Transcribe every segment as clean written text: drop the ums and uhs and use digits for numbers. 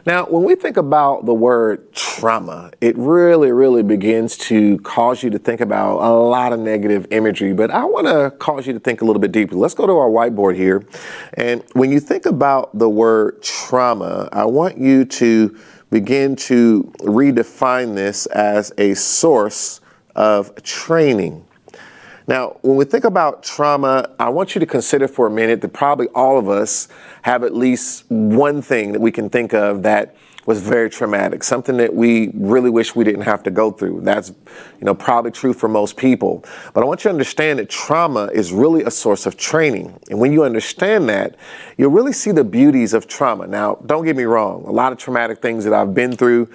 Now, when we think about the word trauma, it really begins to cause you to think about a lot of negative imagery, but I want to cause you to think a little bit deeper. Let's go to our whiteboard here. And when you think about the word trauma, I want you to begin to redefine this as a source of training. Now, when we think about trauma, I want you to consider for a minute that probably all of us have at least one thing that we can think of that was very traumatic, something that we really wish we didn't have to go through. That's, probably true for most people. But I want you to understand that trauma is really a source of training. And when you understand that, you'll really see the beauties of trauma. Now, don't get me wrong. A lot of traumatic things that I've been through,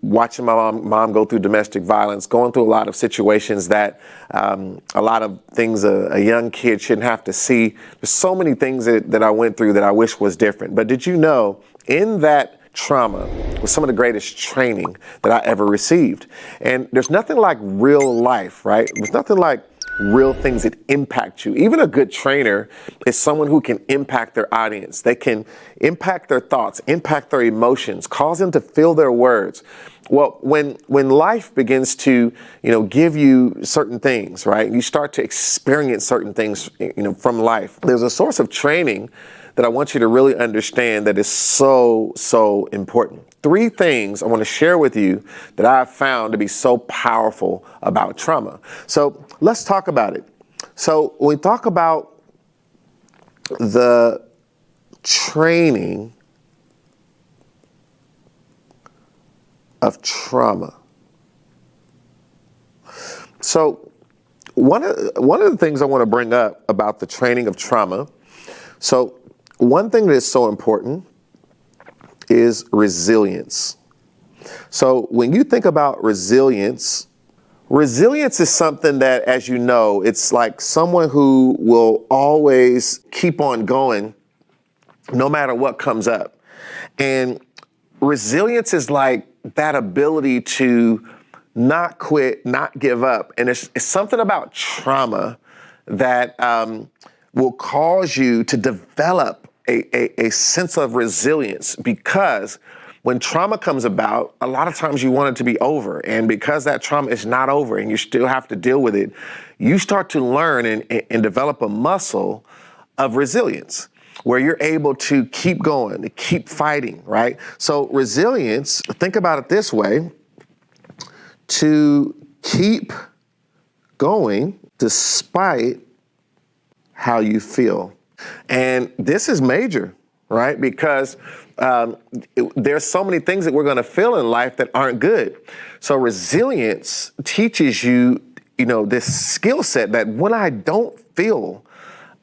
watching my mom go through domestic violence, going through a lot of situations that a lot of things a young kid shouldn't have to see. There's so many things that I went through that I wish was different. But did you know, in that trauma was some of the greatest training that I ever received. And there's nothing like real life, right? There's nothing like real things that impact you. Even a good trainer is someone who can impact their audience. They can impact their thoughts, impact their emotions, cause them to feel their words. Well, when life begins to, give you certain things, right? You start to experience certain things, from life. There's a source of training that I want you to really understand that is so important. 3 things I want to share with you that I've found to be so powerful about trauma. So let's talk about it. So when we talk about the training of trauma. So one of the things I want to bring up about the training of trauma. So one thing that is so important is resilience. So when you think about resilience is something that, as you know, it's like someone who will always keep on going no matter what comes up. And resilience is like that ability to not quit, not give up. And it's something about trauma that will cause you to develop a sense of resilience, because when trauma comes about, a lot of times you want it to be over. And because that trauma is not over and you still have to deal with it, you start to learn and develop a muscle of resilience where you're able to keep going, to keep fighting, right? So resilience, think about it this way: to keep going despite how you feel. And this is major, right? Because there's so many things that we're going to feel in life that aren't good. So resilience teaches you, this skill set that when I don't feel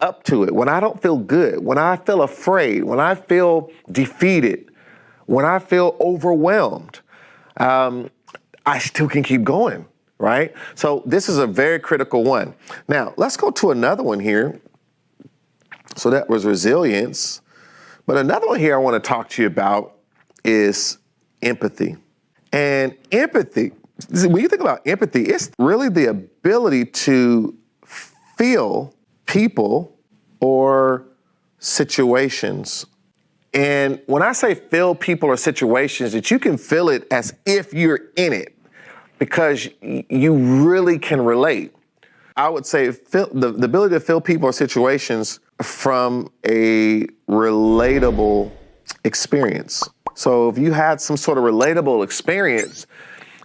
up to it, when I don't feel good, when I feel afraid, when I feel defeated, when I feel overwhelmed, I still can keep going, right? So this is a very critical one. Now, let's go to another one here. So that was resilience. But another one here I want to talk to you about is empathy. And empathy, when you think about empathy, it's really the ability to feel people or situations. And when I say feel people or situations, that you can feel it as if you're in it, because you really can relate. I would say the ability to feel people or situations from a relatable experience. So if you had some sort of relatable experience,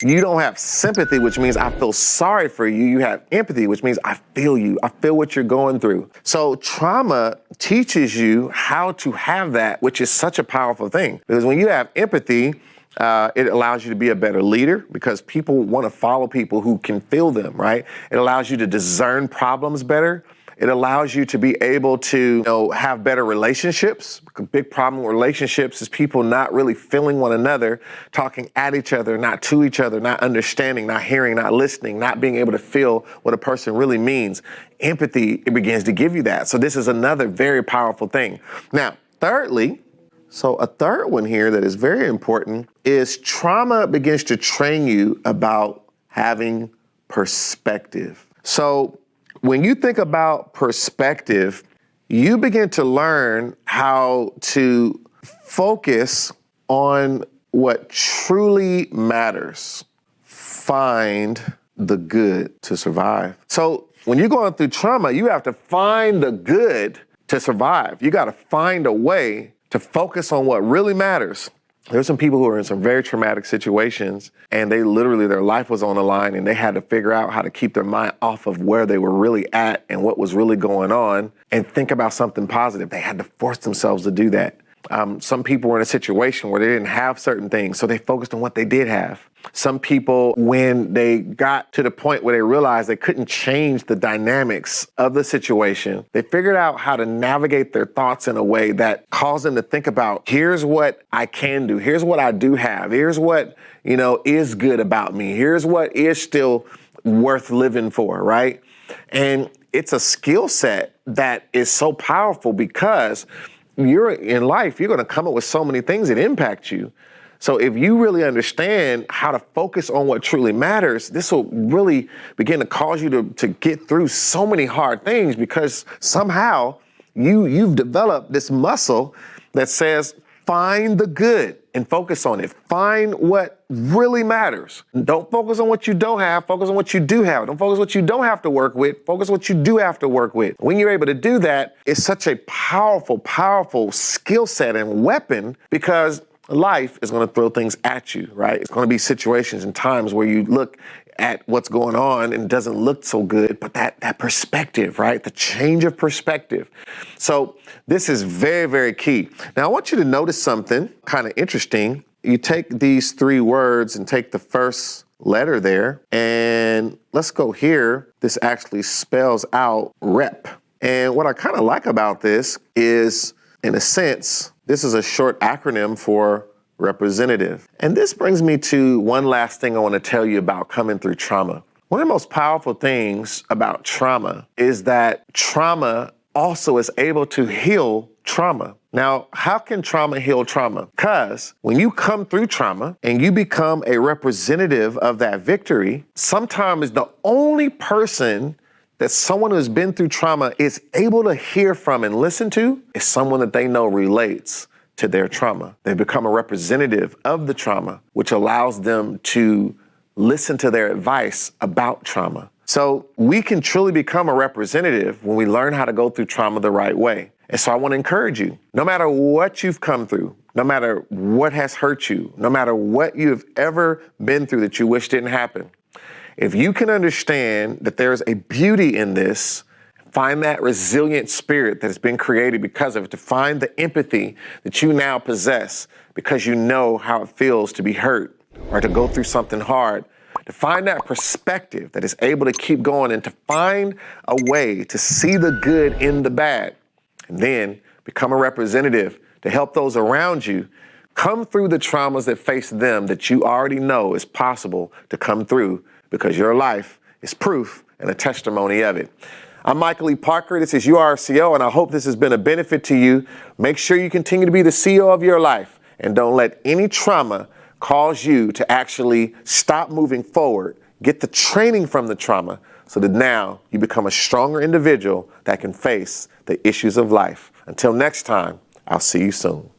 you don't have sympathy, which means I feel sorry for you. You have empathy, which means I feel you. I feel what you're going through. So trauma teaches you how to have that, which is such a powerful thing. Because when you have empathy, it allows you to be a better leader, because people want to follow people who can feel them, right? It allows you to discern problems better. It allows you to be able to have better relationships. A big problem with relationships is people not really feeling one another, talking at each other, not to each other, not understanding, not hearing, not listening, not being able to feel what a person really means. Empathy, it begins to give you that. So this is another very powerful thing. Now, thirdly, so a third one here that is very important is trauma begins to train you about having perspective. So when you think about perspective, you begin to learn how to focus on what truly matters. Find the good to survive. So when you're going through trauma, you have to find the good to survive. You got to find a way to focus on what really matters. There's some people who are in some very traumatic situations, and they literally, their life was on the line, and they had to figure out how to keep their mind off of where they were really at and what was really going on and think about something positive. They had to force themselves to do that. Some people were in a situation where they didn't have certain things, so they focused on what they did have. Some people, when they got to the point where they realized they couldn't change the dynamics of the situation, they figured out how to navigate their thoughts in a way that caused them to think about, here's what I can do. Here's what I do have. Here's what, is good about me. Here's what is still worth living for, right? And it's a skill set that is so powerful because you're in life, you're going to come up with so many things that impact you. So if you really understand how to focus on what truly matters, this will really begin to cause you to get through so many hard things because somehow you've developed this muscle that says, find the good and focus on it. Find what really matters. Don't focus on what you don't have. Focus on what you do have. Don't focus on what you don't have to work with. Focus on what you do have to work with. When you're able to do that, it's such a powerful, powerful skill set and weapon because life is going to throw things at you, right? It's going to be situations and times where you look at what's going on and it doesn't look so good, but that perspective, right? The change of perspective. So this is very, very key. Now I want you to notice something kind of interesting. You take these three words and take the first letter there, and let's go here. This actually spells out rep. And what I kind of like about this is, in a sense, this is a short acronym for representative. And this brings me to one last thing I want to tell you about coming through trauma. One of the most powerful things about trauma is that trauma also is able to heal trauma. Now, how can trauma heal trauma? Because when you come through trauma and you become a representative of that victory, sometimes the only person that someone who's been through trauma is able to hear from and listen to is someone that they know relates to their trauma. They become a representative of the trauma, which allows them to listen to their advice about trauma. So we can truly become a representative when we learn how to go through trauma the right way. And so I want to encourage you, no matter what you've come through, no matter what has hurt you, no matter what you've ever been through that you wish didn't happen, if you can understand that there's a beauty in this, find that resilient spirit that has been created because of it, to find the empathy that you now possess because you know how it feels to be hurt or to go through something hard, to find that perspective that is able to keep going and to find a way to see the good in the bad, and then become a representative to help those around you come through the traumas that face them that you already know is possible to come through because your life is proof and a testimony of it. I'm Michael E. Parker. This is URCO, and I hope this has been a benefit to you. Make sure you continue to be the CEO of your life and don't let any trauma cause you to actually stop moving forward. Get the training from the trauma so that now you become a stronger individual that can face the issues of life. Until next time, I'll see you soon.